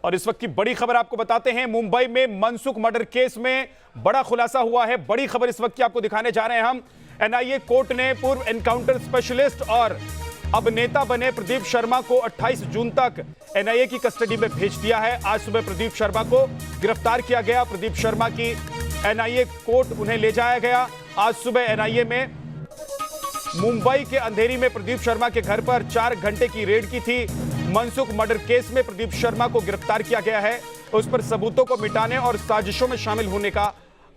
और इस वक्त की बड़ी खबर आपको बताते हैं। मुंबई में मनसुख मर्डर केस में बड़ा खुलासा हुआ है। बड़ी खबर इस वक्त की आपको दिखाने जा रहे हैं हम। एनआईए कोर्ट ने पूर्व एनकाउंटर स्पेशलिस्ट और अब नेता बने प्रदीप शर्मा को 28 जून तक एनआईए की कस्टडी में भेज दिया है। आज सुबह प्रदीप शर्मा को गिरफ्तार किया गया। प्रदीप शर्मा की एनआईए कोर्ट उन्हें ले जाया गया। आज सुबह एनआईए में मुंबई के अंधेरी में प्रदीप शर्मा के घर पर 4 घंटे की रेड की थी। मनसुख मर्डर केस में प्रदीप शर्मा को गिरफ्तार किया गया है। उस पर सबूतों को मिटाने और साजिशों में शामिल होने का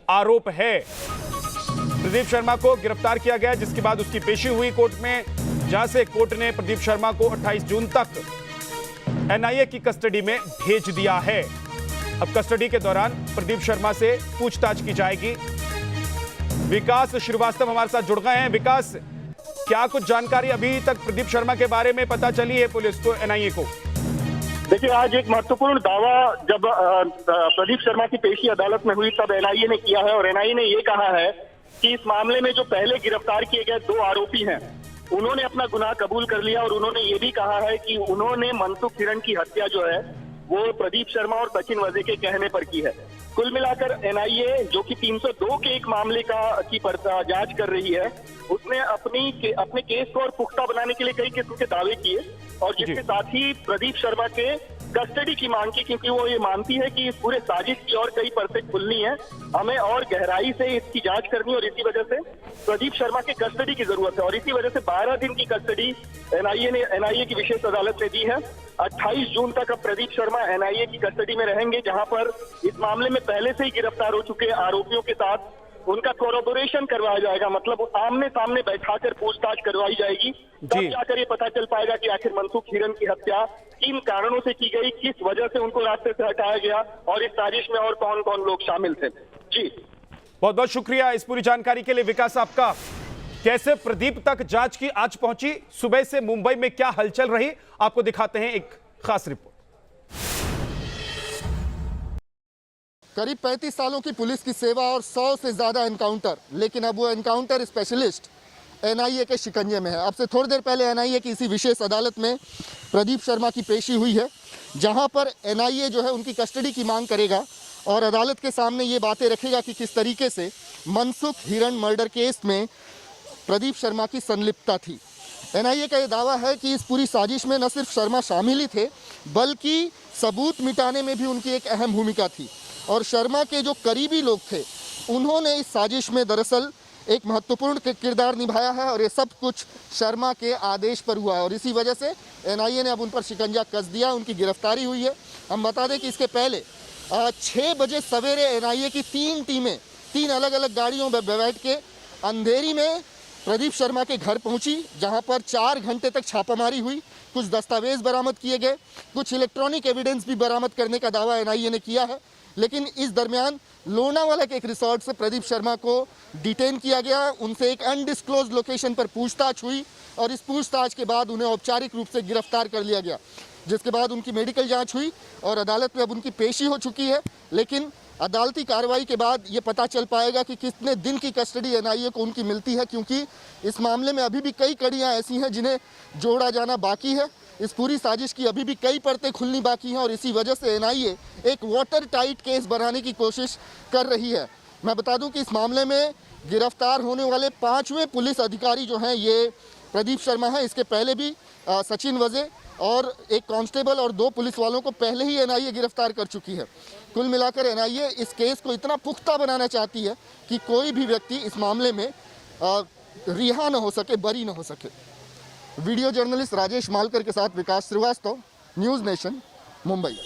आरोप है। प्रदीप शर्मा को गिरफ्तार किया गया, जिसके बाद उसकी पेशी हुई कोर्ट में, जहां से कोर्ट ने प्रदीप शर्मा को 28 जून तक एनआईए की कस्टडी में भेज दिया है। अब कस्टडी के दौरान प्रदीप शर्मा से पूछताछ की जाएगी। विकास श्रीवास्तव हमारे साथ जुड़ गए हैं। विकास, क्या कुछ जानकारी अभी तक प्रदीप शर्मा के बारे में पता चली है पुलिस को, एनआईए को? देखिए, आज एक महत्वपूर्ण दावा जब प्रदीप शर्मा की पेशी अदालत में हुई तब एनआईए ने किया है और एनआईए ने ये कहा है कि इस मामले में जो पहले गिरफ्तार किए गए 2 आरोपी हैं, उन्होंने अपना गुनाह कबूल कर लिया और उन्होंने ये भी कहा है कि उन्होंने मनसुख हिरण की हत्या जो है वो प्रदीप शर्मा और सचिन वजे के कहने पर की है। कुल मिलाकर एनआईए, जो कि 302 के एक मामले की जांच कर रही है, उसने अपने केस को और पुख्ता बनाने के लिए कई किस्म के दावे किए और जिसके साथ ही प्रदीप शर्मा के कस्टडी की मांग की, क्योंकि वो ये मानती है कि इस पूरे साजिश की और कई परतें खुलनी है, हमें और गहराई से इसकी जांच करनी और इसी वजह से प्रदीप शर्मा के कस्टडी की जरूरत है। और इसी वजह से 12 दिन की कस्टडी एनआईए की विशेष अदालत ने दी है। 28 जून तक अब प्रदीप शर्मा एनआईए की कस्टडी में रहेंगे, जहां पर इस मामले में पहले से ही गिरफ्तार हो चुके आरोपियों के साथ उनका कोरोबोरेशन करवाया जाएगा, मतलब आमने सामने बैठाकर पूछताछ करवाई जाएगी। तब जाकर ये पता चल पाएगा कि आखिर मनसुख हिरण की हत्या किन कारणों से की गई, किस वजह से उनको रास्ते से हटाया गया और इस साजिश में और कौन कौन लोग शामिल थे। जी, बहुत बहुत शुक्रिया इस पूरी जानकारी के लिए विकास आपका। कैसे प्रदीप तक जांच की आज पहुंची, सुबह से मुंबई में क्या हलचल रही, आपको दिखाते हैं एक खास रिपोर्ट। करीब 35 सालों की पुलिस की सेवा और 100 से ज़्यादा एनकाउंटर, लेकिन अब वो एनकाउंटर स्पेशलिस्ट एनआईए के शिकंजे में है। अब से थोड़ी देर पहले एनआईए की इसी विशेष अदालत में प्रदीप शर्मा की पेशी हुई है, जहां पर एनआईए जो है उनकी कस्टडी की मांग करेगा और अदालत के सामने ये बातें रखेगा कि किस तरीके से मनसुख हिरण मर्डर केस में प्रदीप शर्मा की संलिप्तता थी। एनआईए का ये दावा है कि इस पूरी साजिश में न सिर्फ शर्मा शामिल ही थे, बल्कि सबूत मिटाने में भी उनकी एक अहम भूमिका थी और शर्मा के जो करीबी लोग थे उन्होंने इस साजिश में दरअसल एक महत्वपूर्ण किरदार निभाया है और ये सब कुछ शर्मा के आदेश पर हुआ है और इसी वजह से एनआईए ने अब उन पर शिकंजा कस दिया, उनकी गिरफ्तारी हुई है। हम बता दें कि इसके पहले 6 बजे सवेरे एनआईए की 3 टीमें 3 अलग अलग गाड़ियों में बैठ के अंधेरी में प्रदीप शर्मा के घर पहुंची, जहां पर 4 घंटे तक छापामारी हुई। कुछ दस्तावेज बरामद किए गए, कुछ इलेक्ट्रॉनिक एविडेंस भी बरामद करने का दावा एनआईए ने किया है। लेकिन इस दरमियान लोनावाला के एक रिसोर्ट से प्रदीप शर्मा को डिटेन किया गया, उनसे एक अनडिस्क्लोज लोकेशन पर पूछताछ हुई और इस पूछताछ के बाद उन्हें औपचारिक रूप से गिरफ्तार कर लिया गया, जिसके बाद उनकी मेडिकल जांच हुई और अदालत में अब उनकी पेशी हो चुकी है। लेकिन अदालती कार्रवाई के बाद ये पता चल पाएगा कि कितने दिन की कस्टडी एनआईए को उनकी मिलती है, क्योंकि इस मामले में अभी भी कई कड़ियाँ ऐसी हैं जिन्हें जोड़ा जाना बाकी है। इस पूरी साजिश की अभी भी कई परतें खुलनी बाकी हैं और इसी वजह से एनआईए एक वाटर टाइट केस बनाने की कोशिश कर रही है। मैं बता दूं कि इस मामले में गिरफ्तार होने वाले 5वें पुलिस अधिकारी जो हैं ये प्रदीप शर्मा है। इसके पहले भी सचिन वजे और एक कांस्टेबल और 2 पुलिस वालों को पहले ही एनआईए गिरफ्तार कर चुकी है। कुल मिलाकर एनआईए इस केस को इतना पुख्ता बनाना चाहती है कि कोई भी व्यक्ति इस मामले में रिहा न हो सके, बरी न हो सके। वीडियो जर्नलिस्ट राजेश मालकर के साथ विकास श्रीवास्तव, न्यूज़ नेशन, मुंबई।